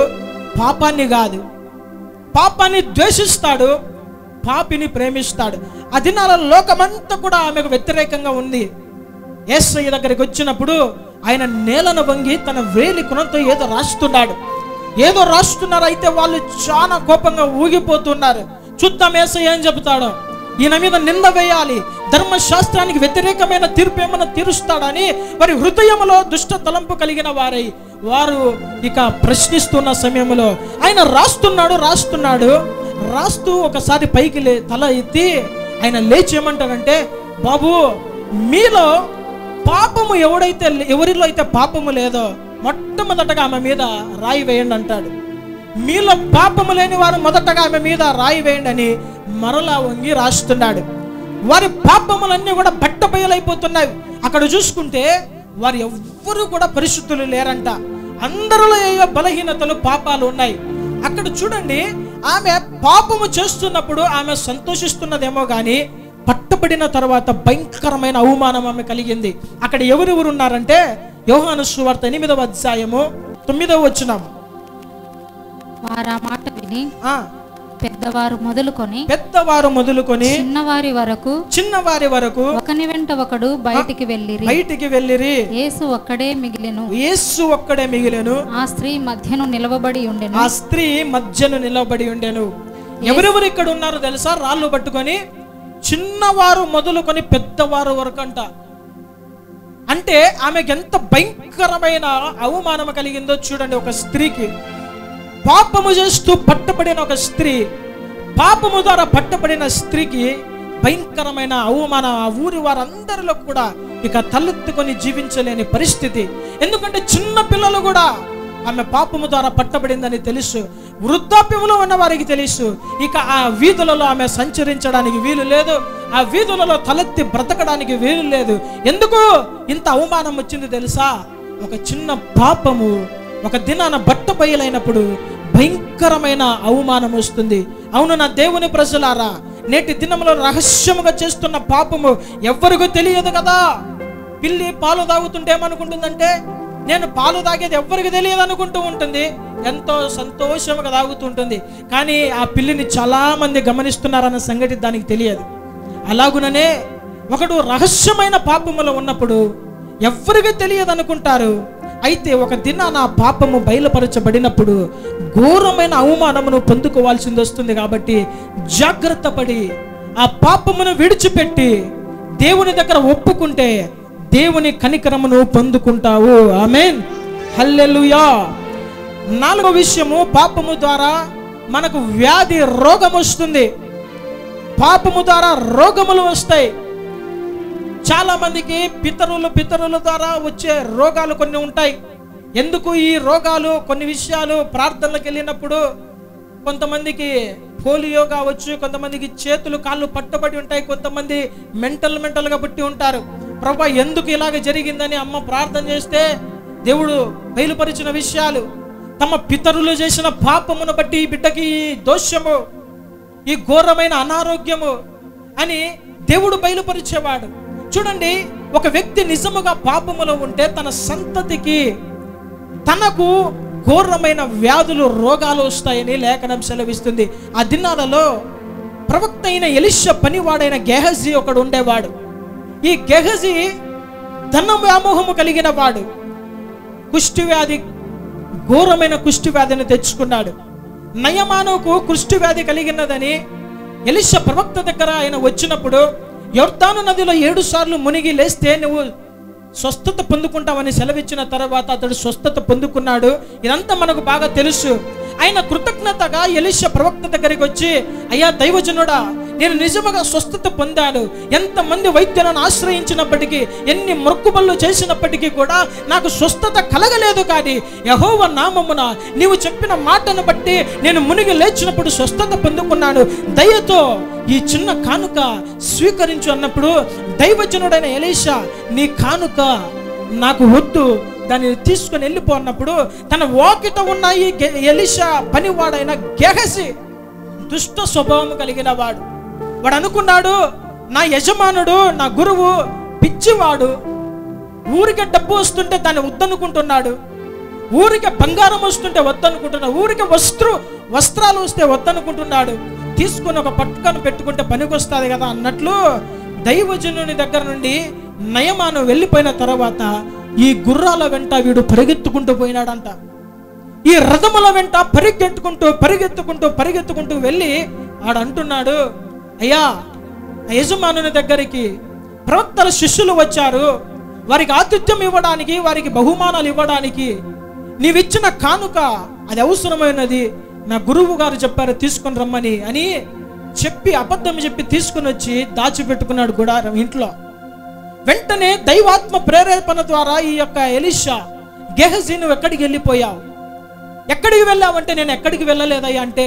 పాపాన్ని కాదు. పాపాన్ని ద్వేషిస్తాడు, పాపిని ప్రేమిస్తాడు. ఆ దినాలలో లోకమంతా కూడా ఆమెకు వ్యతిరేకంగా ఉంది. యేసయ్య దగ్గరికి వచ్చినప్పుడు ఆయన నేలను వంగి తన వేలి కొనతో ఏదో రాస్తున్నారు. అయితే వాళ్ళు చాలా కోపంగా ఊగిపోతున్నారు. చూద్దాం యేసయ్య ఏం చెబుతాడో, ఈయన మీద నింద వేయాలి, ధర్మశాస్త్రానికి వ్యతిరేకమైన తీర్పు ఏమైనా తీరుస్తాడని వారి హృదయంలో దుష్ట తలంపు కలిగిన వారు ఇక ప్రశ్నిస్తున్న సమయంలో ఆయన రాస్తూ ఒకసారి పైకి తల ఎత్తి ఆయన లేచి ఏమంటాడంటే, బాబు, మీలో పాపము ఎవరిలో అయితే పాపము లేదో మొట్టమొదటగా ఆమె మీద రాయి వేయండి అంటాడు. మీలో పాపము లేని వారు మొదటగా ఆమె మీద రాయి వేయండి అని మరలా వంగి రాస్తున్నాడు. వారి పాపములన్నీ కూడా బట్టబయలైపోతున్నాయి. అక్కడ చూసుకుంటే వారు ఎవ్వరూ కూడా పరిశుద్ధులు లేరంట. అందరిలో ఏవో బలహీనతలు, పాపాలు ఉన్నాయి. అక్కడ చూడండి, ఆమె పాపము చేస్తున్నప్పుడు ఆమె సంతోషిస్తున్నదేమో కానీ పట్టబడిన తర్వాత భయంకరమైన అవమానం ఆమె కలిగింది. అక్కడ ఎవరెవరు ఉన్నారంటే యోహాను సువార్త 8వ అధ్యాయము 9వ వచనము. వారు ఆ మాట విని పెద్దవారు మొదలుకొని చిన్నవారి వరకు ఒకని వెంట ఒకడు బయటికి వెళ్ళిరి. యేసు ఒక్కడే మిగిలెను. ఆ స్త్రీ మధ్యను నిలబడి ఉండెను. ఎవరెవరు ఇక్కడ ఉన్నారు తెలుసా? రాళ్ళు పట్టుకొని చిన్నవారు మొదలుకొని పెద్దవారు వరకు అంట. అంటే ఆమెకి ఎంత భయంకరమైన అవమానం కలిగిందో చూడండి. ఒక స్త్రీకి, పాపము చేస్తూ పట్టబడిన ఒక స్త్రీ, పాపము ద్వారా పట్టబడిన స్త్రీకి భయంకరమైన అవమానం. ఆ ఊరి వారందరిలో కూడా ఇక తలెత్తుకొని జీవించలేని పరిస్థితి. ఎందుకంటే చిన్న పిల్లలు కూడా ఆమె పాపము ద్వారా పట్టబడిందని తెలుసు. వృద్ధాప్యంలో ఉన్న వారికి తెలుసు. ఇక ఆ వీధులలో ఆమె సంచరించడానికి వీలు లేదు. ఆ వీధులలో తలెత్తి బ్రతకడానికి వీలు లేదు. ఎందుకు ఇంత అవమానం వచ్చింది తెలుసా? ఒక చిన్న పాపము ఒక దినాన బట్టబయలైనప్పుడు భయంకరమైన అవమానం వస్తుంది. అవును నా దేవుని ప్రజలారా, నేటి దినంలో రహస్యముగా చేస్తున్న పాపము ఎవ్వరికీ తెలియదు కదా. పిల్లి పాలు తాగుతుంటే ఏమనుకుంటుందంటే, నేను పాలు తాగేది ఎవ్వరికి తెలియదు అనుకుంటూ ఉంటుంది. ఎంతో సంతోషంగా తాగుతుంటుంది. కానీ ఆ పిల్లిని చాలా మంది గమనిస్తున్నారన్న సంగతి దానికి తెలియదు. అలాగుననే ఒకడు రహస్యమైన పాపములో ఉన్నప్పుడు ఎవ్వరికి తెలియదు అనుకుంటారు. అయితే ఒక దినాన ఆ పాపము బయలుపరచబడినప్పుడు ఘోరమైన అవమానమును పొందుకోవాల్సింది వస్తుంది. కాబట్టి జాగ్రత్త పడి ఆ పాపమును విడిచిపెట్టి దేవుని దగ్గర ఒప్పుకుంటే దేవుని కనికరమును పొందుకుంటావు. ఆమేన్, హల్లెలూయా. 4వ విషయము, పాపము ద్వారా మనకు వ్యాధి, రోగం వస్తుంది. పాపము ద్వారా రోగములు వస్తాయి. చాలా మందికి పితరుల ద్వారా వచ్చే రోగాలు కొన్ని ఉంటాయి. ఎందుకు ఈ రోగాలు? కొన్ని విషయాలు ప్రార్థనలకు వెళ్ళినప్పుడు కొంతమందికి పోలియో కావచ్చు, కొంతమందికి చేతులు కాళ్ళు పట్టబడి ఉంటాయి, కొంతమంది మెంటల్గా పుట్టి ఉంటారు. ప్రభువా ఎందుకు ఇలాగ జరిగిందని అమ్మ ప్రార్థన చేస్తే దేవుడు బయలుపరిచిన విషయాలు, తమ పితరులు చేసిన పాపమును బట్టి ఈ బిడ్డకి ఈ దోషము, ఈ ఘోరమైన అనారోగ్యము అని దేవుడు బయలుపరిచేవాడు. చూడండి, ఒక వ్యక్తి నిజముగా పాపములో ఉంటే తన సంతతికి, తనకు ఘోరమైన వ్యాధులు, రోగాలు వస్తాయని లేఖనం సెలవిస్తుంది. ఆ దినాలలో ప్రవక్త అయిన ఎలీషా పనివాడైన గెహజీ ఒకడు ఉండేవాడు. ఈ గెహజీ ధన వ్యామోహము కలిగిన వాడు. కుష్ఠవ్యాధి, ఘోరమైన కుష్ఠవ్యాధిని తెచ్చుకున్నాడు. నయమానుకు కుష్ఠవ్యాధి కలిగినదని ఎలీషా ప్రవక్త దగ్గర ఆయన వచ్చినప్పుడు, యొర్దాను నదిలో 7 సార్లు మునిగి లేస్తే నువ్వు స్వస్థత పొందుకుంటామని సెలవిచ్చిన తర్వాత అతడు స్వస్థత పొందుకున్నాడు. ఇదంతా మనకు బాగా తెలుసు. ఆయన కృతజ్ఞతగా ఎలీషా ప్రవక్త దగ్గరికి వచ్చి, అయ్యా దైవజనుడా, నేను నిజముగా స్వస్థత పొందాను. ఎంతమంది వైద్యులను ఆశ్రయించినప్పటికీ, ఎన్ని మొక్కుబళ్ళు చేసినప్పటికీ కూడా నాకు స్వస్థత కలగలేదు. కానీ యెహోవా నామమున నీవు చెప్పిన మాటను బట్టి నేను మునిగి లేచినప్పుడు స్వస్థత పొందుకున్నాను. దయతో ఈ చిన్న కానుక స్వీకరించు అన్నప్పుడు దైవజనుడైన ఎలీషా, నీ కానుక నాకు వద్దు, దాన్ని తీసుకుని వెళ్ళిపో అన్నప్పుడు తన వాకిట ఉన్న ఈ ఎలీషా పనివాడైన గెహజీ దుష్ట స్వభావం కలిగిన వాడు. వాడు అనుకున్నాడు, నా యజమానుడు, నా గురువు పిచ్చివాడు, ఊరికే డబ్బు వస్తుంటే దాన్ని వద్దనుకుంటున్నాడు, ఊరికే బంగారం వస్తుంటే వద్దనుకుంటున్నాడు, ఊరికే వస్త్రాలు వస్తే వద్దనుకుంటున్నాడు, తీసుకుని ఒక పట్టుకను పెట్టుకుంటే పనికొస్తుంది కదా అన్నట్లు దైవజనుని దగ్గర నుండి నయమాను వెళ్ళిపోయిన తర్వాత ఈ గుర్రాల వెంట వీడు పరిగెత్తుకుంటూ పోయినాడంట. ఈ రథముల వెంట పరిగెత్తుకుంటూ వెళ్ళి ఆడంటున్నాడు, అయ్యా యజమానుని దగ్గరికి ప్రవక్తల శిష్యులు వచ్చారు, వారికి ఆతిథ్యం ఇవ్వడానికి, వారికి బహుమానాలు ఇవ్వడానికి నీవిచ్చిన కానుక అది అవసరమైనది, నా గురువు గారు చెప్పారు తీసుకొని రమ్మని అని చెప్పి అబద్ధం చెప్పి తీసుకుని వచ్చి దాచిపెట్టుకున్నాడు గుడారం ఇంట్లో. వెంటనే దైవాత్మ ప్రేరేపణ ద్వారా ఈ యొక్క ఎలీషా, గెహజీ నువ్వు ఎక్కడికి వెళ్ళిపోయావు, ఎక్కడికి వెళ్ళావంటే నేను ఎక్కడికి వెళ్ళలేదయ్యా అంటే,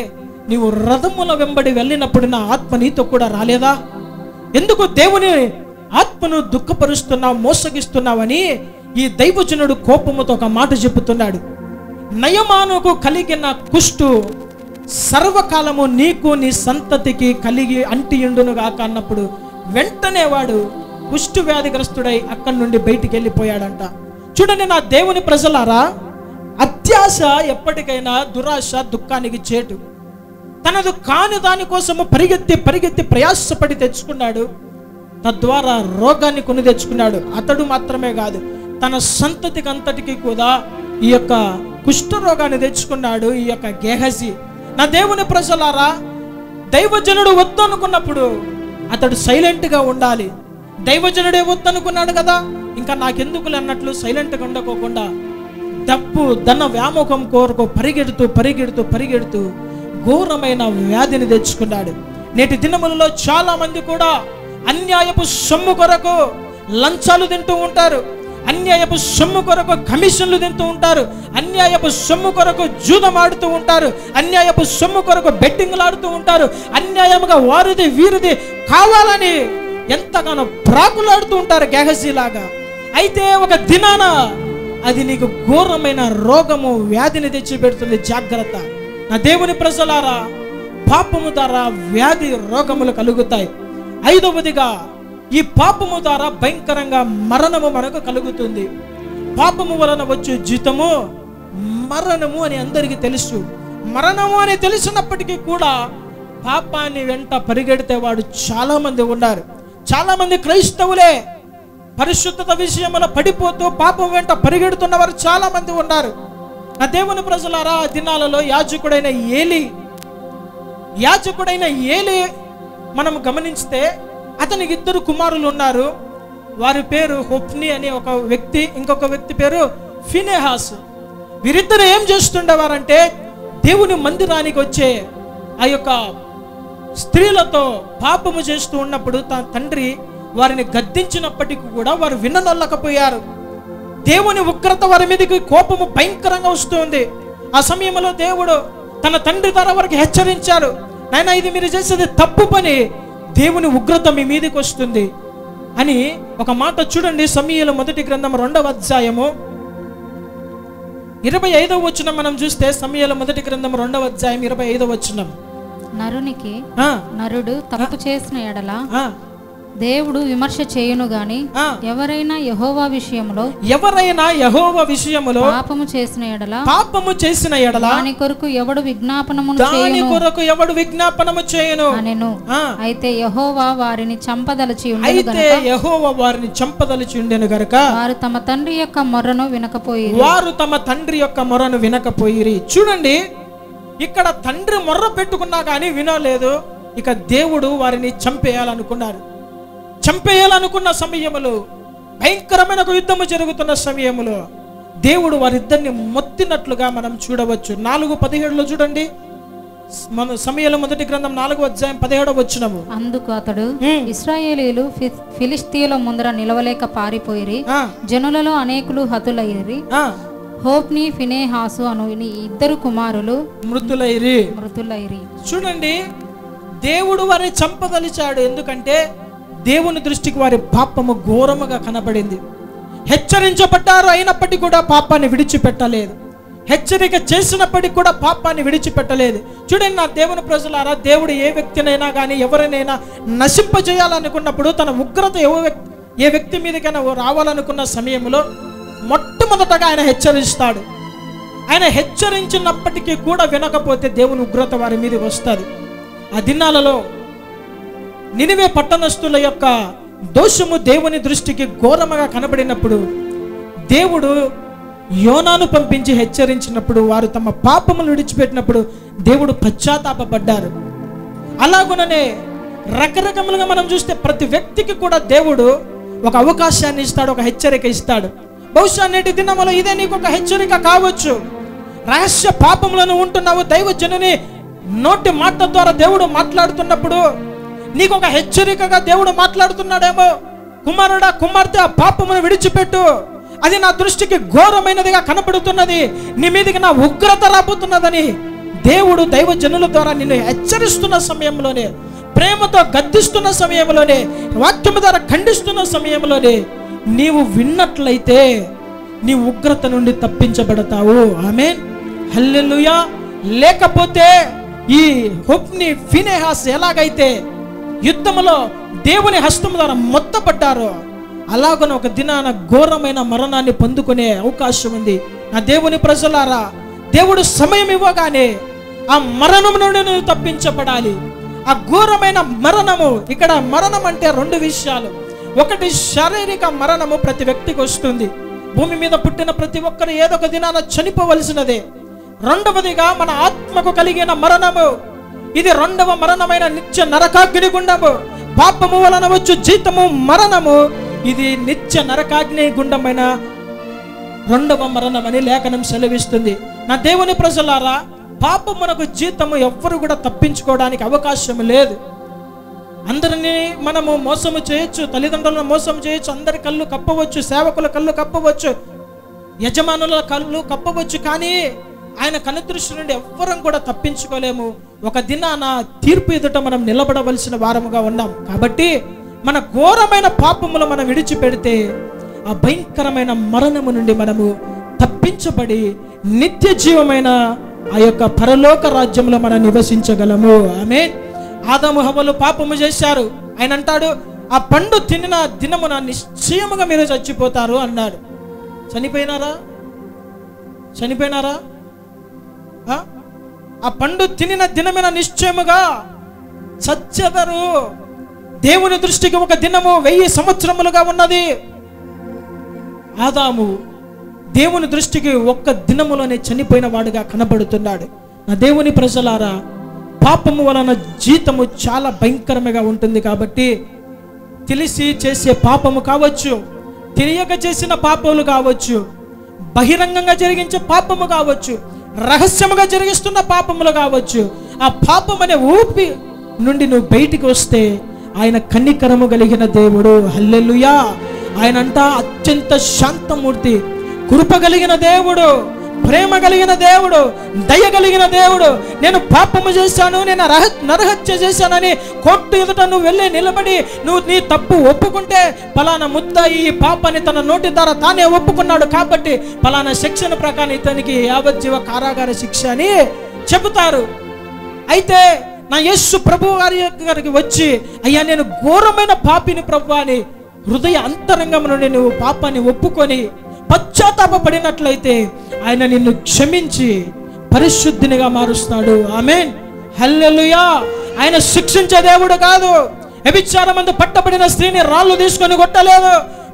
నీవు రథముల వెంబడి వెళ్ళినప్పుడు నా ఆత్మ నీతో కూడా రాలేదా? ఎందుకు దేవుని ఆత్మను దుఃఖపరుస్తున్నావు, మోసగిస్తున్నావని ఈ దైవజనుడు కోపముతో ఒక మాట చెబుతున్నాడు. నయమానుకు కలిగిన కుష్టు సర్వకాలము నీకు నీ సంతతికి కలిగి అంటియుండునుగాక అన్నప్పుడు వెంటనే వాడు కుష్టు వ్యాధిగ్రస్తుడై అక్కడి నుండి బయటికి వెళ్ళిపోయాడంట. చూడండి నా దేవుని ప్రజలారా, అత్యాశ ఎప్పటికైనా దురాశ దుఃఖానికి చేటు. తనదు కాని దానికోసము పరిగెత్తి ప్రయాసపడి తెచ్చుకున్నాడు. తద్వారా రోగాన్ని కొని తెచ్చుకున్నాడు. అతడు మాత్రమే కాదు, తన సంతతికి అంతటికి కూడా ఈ యొక్క కుష్ఠరోగాన్ని తెచ్చుకున్నాడు ఈ యొక్క గేహజీ. నా దేవుని ప్రజలారా, దైవజనుడు వద్దనుకున్నప్పుడు అతడు సైలెంట్గా ఉండాలి. దైవజనుడే వద్దనుకున్నాడు కదా, ఇంకా నాకెందుకులే అన్నట్లు సైలెంట్గా ఉండకోకుండా డబ్బు ధన వ్యామోహం కోరుకో పరిగెడుతూ ఘోరమైన వ్యాధిని తెచ్చుకున్నాడు. నేటి దినములలో చాలా మంది కూడా అన్యాయపు సొమ్ము కొరకు లంచాలు తింటూ ఉంటారు, అన్యాయపు సొమ్ము కొరకు కమిషన్లు తింటూ ఉంటారు, అన్యాయపు సొమ్ము కొరకు జూదం ఆడుతూ ఉంటారు, అన్యాయపు సొమ్ము కొరకు బెట్టింగ్లు ఆడుతూ ఉంటారు, అన్యాయముగా వారిది వీరిది కావాలని ఎంతగానో ప్రాకులాడుతూ ఉంటారు గేహజీ లాగా. అయితే ఒక దినాన అది నీకు ఘోరమైన రోగము వ్యాధిని తెచ్చిపెడుతుంది. జాగ్రత్త నా దేవుని ప్రజలారా, పాపము ద్వారా వ్యాధి రోగములు కలుగుతాయి. ఐదవదిగా, ఈ పాపము ద్వారా భయంకరంగా మరణము మనకు కలుగుతుంది. పాపము వలన వచ్చే జీతము మరణము అని అందరికీ తెలుసు. మరణము అని తెలిసినప్పటికీ కూడా పాపాన్ని వెంట పరిగెడితే వాడు చాలా మంది ఉన్నారు. చాలా మంది క్రైస్తవులే పరిశుద్ధత విషయంలో పడిపోతూ పాపం వెంట పరిగెడుతున్న వారు చాలా మంది ఉన్నారు. నా దేవుని ప్రజలారా, ఆ దినాలలో యాజకుడైన ఏలి మనం గమనిస్తే అతనికి 2 కుమారులు ఉన్నారు. వారి పేరు హొఫ్ని అనే ఒక వ్యక్తి, ఇంకొక వ్యక్తి పేరు ఫినెహాస్. వీరిద్దరు ఏం చేస్తుండేవారంటే, దేవుని మందిరానికి వచ్చే ఆ యొక్క స్త్రీలతో పాపము చేస్తూ ఉన్నప్పుడు తన తండ్రి వారిని గద్దించినప్పటికీ కూడా వారు విననొల్లకపోయారు. దేవుని ఉగ్రత వారి మీదకి కోపము భయంకరంగా వస్తుంది. ఆ సమయంలో దేవుడు తన తండ్రి ద్వారా వారికి హెచ్చరించారు, నాయనా ఇది మీరు చేసేది తప్పు పని, దేవుని ఉగ్రత మీ మీదకి వస్తుంది అని ఒక మాట చూడండి. సమూయేలు మొదటి గ్రంథం 2వ అధ్యాయము 25వ వచనం మనం చూస్తే, సమూయేలు మొదటి గ్రంథం 2వ అధ్యాయం 25వ వచనం, నరునికి నరుడు తప్పు చేసిన ఎడల దేవుడు విమర్శ చేయును గాని ఎవరైనా యెహోవా విషయములో పాపము చేసిన ఎడల దాని కొరకు ఎవడు విజ్ఞాపనము చేయును అనెను. అయితే యెహోవా వారిని చంపదలచి ఉండెను గనుక వారు తమ తండ్రి యొక్క మొర్రను వినకపోయిరి. చూడండి, ఇక్కడ తండ్రి మొర్ర పెట్టుకున్నా కానీ వినలేదు. ఇక దేవుడు వారిని చంపేయాలనుకున్న సమయములో, భయంకరమైన యుద్ధము జరుగుతున్న సమయములో దేవుడు వారిద్దరిని మొత్తినట్లుగా మనం చూడవచ్చు. 4:17 చూడండి, మన సమూయేలు మొదటి గ్రంథం 4వ అధ్యాయం 17వ వచనము. అందుకు అతడు, ఇశ్రాయేలీయులు ఫిలిష్తీయుల ముందర నిలవలేక పారిపోయిరి, జనులలో అనేకులు హతులయ్యిరి, హోప్ని ఫినెహాసు అను 2 కుమారులు మృతులైరి. చూడండి, దేవుడు వారిని చంపదలిచాడు. ఎందుకంటే దేవుని దృష్టికి వారి పాపము ఘోరముగా కనబడింది. హెచ్చరించబడ్డారు, అయినప్పటికీ కూడా పాపాన్ని విడిచిపెట్టలేదు. హెచ్చరిక చేసినప్పటికీ కూడా పాపాన్ని విడిచిపెట్టలేదు. చూడండి నా దేవుని ప్రజలారా, దేవుడు ఏ వ్యక్తినైనా కానీ ఎవరినైనా నశింపజేయాలనుకున్నప్పుడు తన ఉగ్రత ఏ వ్యక్తి మీదకైనా రావాలనుకున్న సమయంలో మొట్టమొదటగా ఆయన హెచ్చరిస్తాడు. ఆయన హెచ్చరించినప్పటికీ కూడా వినకపోతే దేవుని ఉగ్రత వారి మీద వస్తుంది. ఆ దినాలలో నినివే పట్టణస్థుల యొక్క దోషము దేవుని దృష్టికి ఘోరముగా కనబడినప్పుడు దేవుడు యోనాను పంపించి హెచ్చరించినప్పుడు వారు తమ పాపములు విడిచిపెట్టినప్పుడు దేవుడు పశ్చాత్తాపపడ్డారు. అలాగుననే రకరకములుగా మనం చూస్తే ప్రతి వ్యక్తికి కూడా దేవుడు ఒక అవకాశాన్ని ఇస్తాడు, ఒక హెచ్చరిక ఇస్తాడు. బహుశా నేటి దినములో ఇదే నీకు ఒక హెచ్చరిక కావచ్చు. రహస్య పాపములను ఉంటున్నావు, దైవజనుని నోటి మాట ద్వారా దేవుడు మాట్లాడుతున్నప్పుడు నీకు ఒక హెచ్చరికగా దేవుడు మాట్లాడుతున్నాడేమో. కుమారుడా, కుమార్తె, ఆ పాపమును విడిచిపెట్టు, అది నా దృష్టికి ఘోరమైనదిగా కనపడుతున్నది, నీ మీదకి నా ఉగ్రత రాబోతున్నదని దేవుడు దైవజనుల ద్వారా నిన్ను హెచ్చరిస్తున్న సమయంలోనే, ప్రేమతో గద్దిస్తున్న సమయంలోనే, వాక్యము ద్వారా ఖండిస్తున్న సమయంలోనే నీవు విన్నట్లయితే నీ ఉగ్రత నుండి తప్పించబడతావు. ఆమేన్, హల్లెలూయా. లేకపోతే ఈ హొఫ్ని ఫీనెహాస్ ఎలాగైతే యుద్ధములో దేవుని హస్తం ద్వారా మొత్తపడ్డారో అలాగనే ఒక దినాన ఘోరమైన మరణాన్ని పొందుకునే అవకాశం ఉంది. నా దేవుని ప్రజలారా, దేవుడు సమయం ఇవ్వగానే ఆ మరణం నుండి నువ్వు తప్పించబడాలి. ఆ ఘోరమైన మరణము, ఇక్కడ మరణం అంటే రెండు విషయాలు. ఒకటి శారీరక మరణము ప్రతి వ్యక్తికి వస్తుంది. భూమి మీద పుట్టిన ప్రతి ఒక్కరు ఏదో ఒక దినాన చనిపోవలసినదే. రెండవదిగా మన ఆత్మకు కలిగిన మరణము, ఇది రెండవ మరణమైన నిత్య నరకాగ్ని గుండము. పాపము వలన వచ్చు జీతము మరణము, ఇది నిత్య నరకాగ్ని గుండమైన రెండవ మరణం అని లేఖనం సెలవిస్తుంది. నా దేవుని ప్రజలారా, పాపమునకు జీతము ఎవ్వరు కూడా తప్పించుకోవడానికి అవకాశం లేదు. అందరినీ మనము మోసము చేయొచ్చు, తల్లిదండ్రులను మోసం చేయొచ్చు, అందరి కళ్ళు కప్పవచ్చు, సేవకుల కళ్ళు కప్పవచ్చు, యజమానుల కళ్ళు కప్పవచ్చు, కానీ ఆయన కనుదృష్టి నుండి ఎవ్వరం కూడా తప్పించుకోలేము. ఒక దినాన తీర్పు ఎదుట మనం నిలబడవలసిన వారముగా ఉన్నాం. కాబట్టి మన ఘోరమైన పాపములు మనం విడిచిపెడితే ఆ భయంకరమైన మరణము నుండి మనము తప్పించబడి నిత్య జీవమైన ఆ యొక్క పరలోక రాజ్యంలో మనం నివసించగలము. ఆమేన్. ఆదాము హవ్వలు పాపము చేశారు. ఆయన అంటాడు, ఆ పండు తినిన దినమున నిశ్చయముగా మీరు చచ్చిపోతారు అన్నాడు. చనిపోయినారా? చనిపోయినారా? ఆ పండు తినిన దినమైన నిశ్చయముగా చచ్చెదరు. దేవుని దృష్టికి ఒక దినము 1000 సంవత్సరములుగా ఉన్నది. ఆదాము దేవుని దృష్టికి ఒక్క దినములోనే చనిపోయిన వాడుగా కనబడుతున్నాడు. నా దేవుని ప్రజలారా, పాపము వలన జీతము చాలా భయంకరంగా ఉంటుంది. కాబట్టి తెలిసి చేసే పాపము కావచ్చు, తెలియక చేసిన పాపములు కావచ్చు, బహిరంగంగా జరిగించే పాపము కావచ్చు, రహస్యముగా జరిగిస్తున్న పాపములు కావచ్చు, ఆ పాపం అనే ఊపి నుండి నువ్వు బయటికి వస్తే ఆయన కనికరము కలిగిన దేవుడు. హల్లెలూయా. ఆయన అంట అత్యంత శాంతమూర్తి, కృప కలిగిన దేవుడు, ప్రేమ కలిగిన దేవుడు, దయ కలిగిన దేవుడు. నేను పాపము చేశాను, నేను నరహత్య చేశానని కోర్టు ఎదుట నువ్వు వెళ్ళి నిలబడి నువ్వు నీ తప్పు ఒప్పుకుంటే, పలానా ముద్దాయి ఈ పాపాన్ని తన నోటి ద్వారా తానే ఒప్పుకున్నాడు కాబట్టి పలానా శిక్షణ ప్రకారం ఇతనికి యావజ్జీవ కారాగార శిక్ష అని చెబుతారు. అయితే నా యేసు ప్రభు గారికి వచ్చి, అయ్యా నేను ఘోరమైన పాపిని ప్రభు అని హృదయ అంతరంగం నుండి నువ్వు పాపాన్ని ఒప్పుకొని పశ్చాత్తాపపడినట్లయితే ఆయన నిన్ను క్షమించి పరిశుద్ధినిగా మారుస్తాడు. ఆమేన్, హల్లెలూయా. ఆయన శిక్షించే దేవుడు కాదు. వ్యభిచారమందు పట్టబడిన స్త్రీని రాళ్ళు తీసుకొని కొట్టలేదు.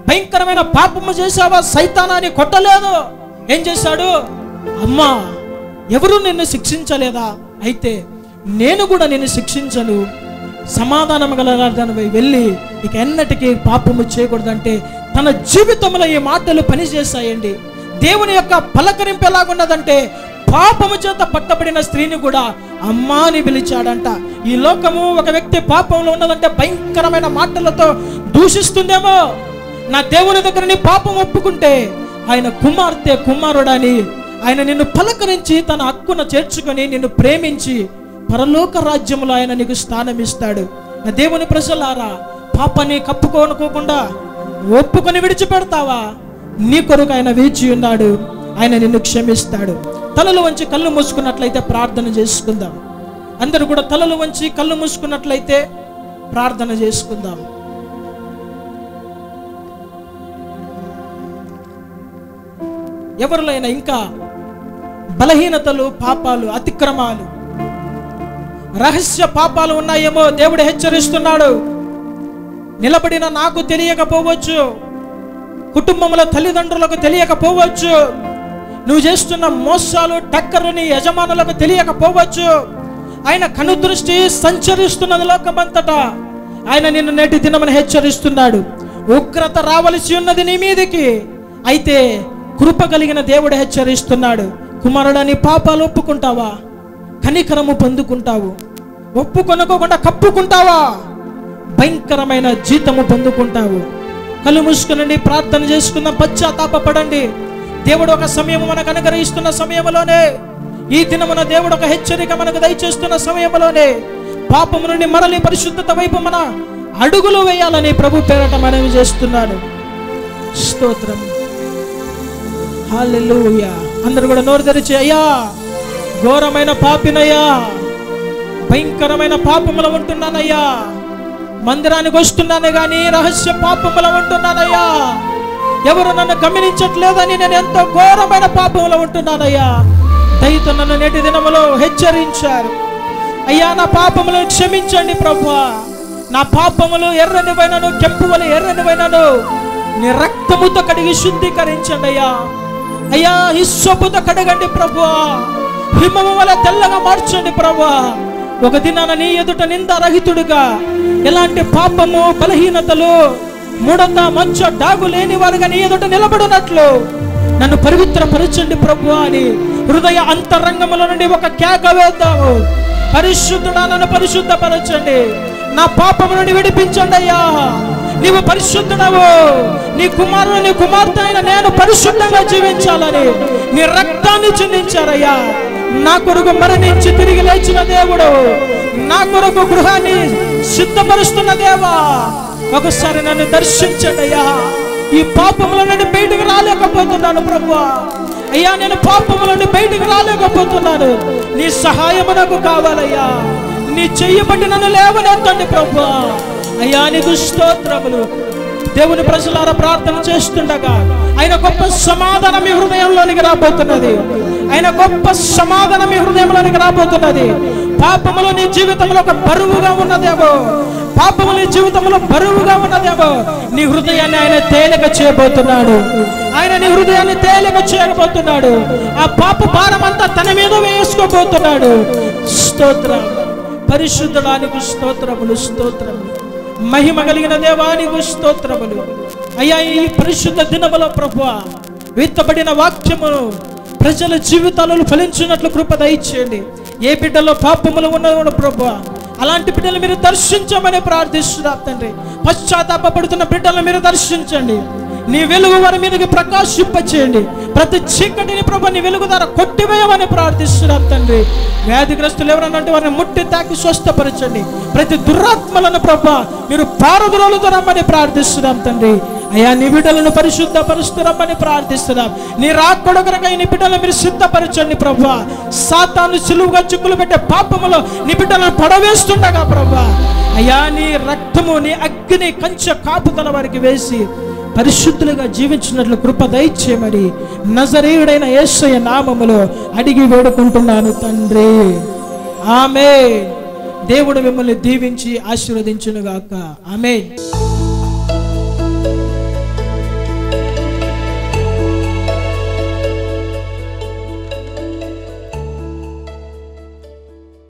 భయంకరమైన పాపము చేశావా సైతానాన్ని కొట్టలేదు. ఏం చేశాడు? అమ్మా, ఎవరు నిన్ను శిక్షించలేదా? అయితే నేను కూడా నిన్ను శిక్షించను, సమాధానం గలదానివై వెళ్ళి ఇక ఎన్నటికీ పాపము చేయకూడదంటే తన జీవితంలో ఈ మాటలు పనిచేస్తాయండి. దేవుని యొక్క పలకరింపు ఎలాగున్నదంటే, పాపము చేత పట్టబడిన స్త్రీని కూడా అమ్మా అని పిలిచాడంట. ఈ లోకము ఒక వ్యక్తి పాపంలో ఉన్నదంటే భయంకరమైన మాటలతో దూషిస్తుందేమో. నా దేవుని దగ్గర నీ పాపం ఒప్పుకుంటే ఆయన కుమార్తె కుమారుడని ఆయన నిన్ను పలకరించి తన హక్కున చేర్చుకొని నిన్ను ప్రేమించి పరలోక రాజ్యంలో ఆయన నీకు స్థానం ఇస్తాడు. నా దేవుని ప్రజలారా, పాపాన్ని కప్పుకోనుకోకుండా ఒప్పుకొని విడిచిపెడతావా? నీ కొరకు ఆయన వేచి ఉన్నాడు. ఆయన నిన్ను క్షమిస్తాడు. తలలు వంచి కళ్ళు మూసుకున్నట్లయితే ప్రార్థన చేసుకుందాం. అందరూ కూడా తలలు వంచి కళ్ళు మూసుకున్నట్లయితే ప్రార్థన చేసుకుందాం. ఎవరిలైనా ఇంకా బలహీనతలు, పాపాలు, అతిక్రమాలు, రహస్య పాపాలు ఉన్నాయేమో దేవుడు హెచ్చరిస్తున్నాడు. నిలబడిన నాకు తెలియకపోవచ్చు, కుటుంబంలో తల్లిదండ్రులకు తెలియకపోవచ్చు, నువ్వు చేస్తున్న మోసాలు టక్కరు నీ యజమానులకు తెలియకపోవచ్చు. ఆయన కనుదృష్టి సంచరిస్తున్నది లోకమంతటా. ఆయన నిన్ను నేటి దినమని హెచ్చరిస్తున్నాడు. ఉగ్రత రావలసి ఉన్నది నీ మీదికి. అయితే కృప కలిగిన దేవుడు హెచ్చరిస్తున్నాడు. కుమారుడని పాపాలు ఒప్పుకుంటావా? కనికరము పొందుకుంటావు. ఒప్పుకొనుకోకుండా కప్పుకుంటావా? భయంకరమైన జీతము పొందుకుంటావు. కళ్ళు మూసుకునండి, ప్రార్థన చేసుకుందాం, పశ్చాత్తాపపడండి. దేవుడు ఒక సమయం మనకు అనుగ్రహిస్తున్న సమయంలోనే, ఈ దినమున దేవుడు ఒక హెచ్చరిక మనకు దయచేస్తున్న సమయంలోనే పాపము నుండి మరలి పరిశుద్ధత వైపు మన అడుగులు వేయాలని ప్రభు పేరట మనవి చేస్తున్నాను. స్తోత్రం, హల్లెలూయా. అందరూ కూడా నోరు తెరిచి, అయ్యా ఘోరమైన పాపినయ్యా, భయంకరమైన పాపములో ఉంటున్నానయ్యా, మందిరానికి వస్తున్నాను కానీ రహస్య పాపములో ఉంటున్నానయ్యా, ఎవరు నన్ను గమనించట్లేదని నేను ఎంతో ఘోరమైన పాపములో ఉంటున్నానయ్యా, దయతో నన్ను నేటి దినములో హెచ్చరించారు. అయ్యా నా పాపములను క్షమించండి ప్రభువా, నా పాపములు ఎర్రనివైనను కెంపువలు ఎర్రనివైనను నీ రక్తముతో కడిగి శుద్ధీకరించండి అయ్యా. అయ్యా హిస్సోపుతో కడగండి ప్రభువా, హిమము వల్ల తెల్లగా మార్చండి ప్రభువా. ఒక దినాన నీ ఎదుట నిందారహితుడుగా, ఎలాంటి పాపము బలహీనతలు ముడత మంచ డాగు లేని వారుగా నీ ఎదుట నిలబడినట్లు నన్ను పవిత్రపరచండి ప్రభువా అని హృదయ అంతరంగముల నుండి ఒక కేక వేద్దాము. పరిశుద్ధుడా నన్ను పరిశుద్ధపరచండి, నా పాపము నుండి విడిపించండి అయ్యా. నీవు పరిశుద్ధుడవు, నీ కుమారుడు నీ కుమార్తె అయిన నేను పరిశుద్ధంగా జీవించాలని నీ రక్తాన్ని చిందించారయ్యా. నా కొరకు మరణించి తిరిగి లేచిన దేవుడు, నా కొరకు గృహాన్ని సిద్ధపరుస్తున్న దేవా, ఒకసారి నన్ను దర్శించండి అయ్యా. ఈ పాపముల నుండి బయటకు రాలేకపోతున్నాను ప్రభువా. అయ్యా నేను పాపముల నుండి బయటకు రాలేకపోతున్నాను, నీ సహాయము నాకు కావాలయ్యా. నీ చెయ్యబట్టి నన్ను లేవనెత్తండి ప్రభువా. అయ్యా నీకు స్తోత్రములు. దేవుని ప్రజలారా ప్రార్థన చేస్తుండగా ఆయన గొప్ప సమాధానం మీ హృదయంలోనికి రాబోతున్నది. ఆయన గొప్ప సమాధానం మీ హృదయంలోనికి రాబోతున్నది. పాపములు నీ జీవితంలో ఒక బరువుగా ఉన్నదేమో, పాపములు నీ జీవితంలో బరువుగా ఉన్నదేమో, నీ హృదయాన్ని ఆయన తేలిక చేయబోతున్నాడు. ఆయన నీ హృదయాన్ని తేలిక చేయబోతున్నాడు. ఆ పాప భారం అంతా తన మీద వేసుకోబోతున్నాడు. స్తోత్రం, పరిశుద్ధడానికి స్తోత్రములు, స్తోత్రములు. మహిమ కలిగిన దేవానికి స్తోత్రములు. అయ్యా ఈ పరిశుద్ధ దినములో ప్రభువా విత్తబడిన వాక్యమును ప్రజల జీవితాలలో ఫలించినట్లు కృప దయచేయండి. ఏ బిడ్డలో పాపములు ఉన్నవాడు ప్రభువా, అలాంటి బిడ్డలు మీరు దర్శించమని ప్రార్థిస్తున్నారు తండ్రి. పశ్చాత్తాపడుతున్న బిడ్డలను మీరు దర్శించండి. నీ వెలుగు వారి మీదకి ప్రకాశింపచేయండి. ప్రతి చీకటిని ప్రభు నీ వెలుగు ద్వారా కొట్టివేయమని ప్రార్థిస్తున్నారు తండ్రి. వ్యాధిగ్రస్తులు ఎవరన్నంటే వారిని ముట్టి తాకి స్వస్థపరచండి. ప్రతి దురాత్మలను ప్రభు మీరు పారదులతో రమ్మని ప్రార్థిస్తున్నాం తండ్రి. అయ్యా నీ బిడ్డలను పరిశుద్ధపరుస్తున్నామని ప్రార్థిస్తున్నాం. నీ రాకొడగరగా నీ బిడ్డలను మీరు సిద్ధపరచండి ప్రభు. సాతాను సులువుగా చిక్కులు పెట్టే పాపములో నీ బిడ్డలను పడవేస్తుండగా ప్రభు, అయ్యా నీ రక్తము నీ అగ్ని కంచె కాపుదల వారికి వేసి పరిశుద్ధులుగా జీవించినట్లు కృప దయచేయమని నజరేయుడైన యేసయ్య నామములో అడిగి వేడుకుంటున్నాను తండ్రి. ఆమేన్. దేవుడు మిమ్మల్ని దీవించి ఆశీర్వదించునుగాక. ఆమేన్.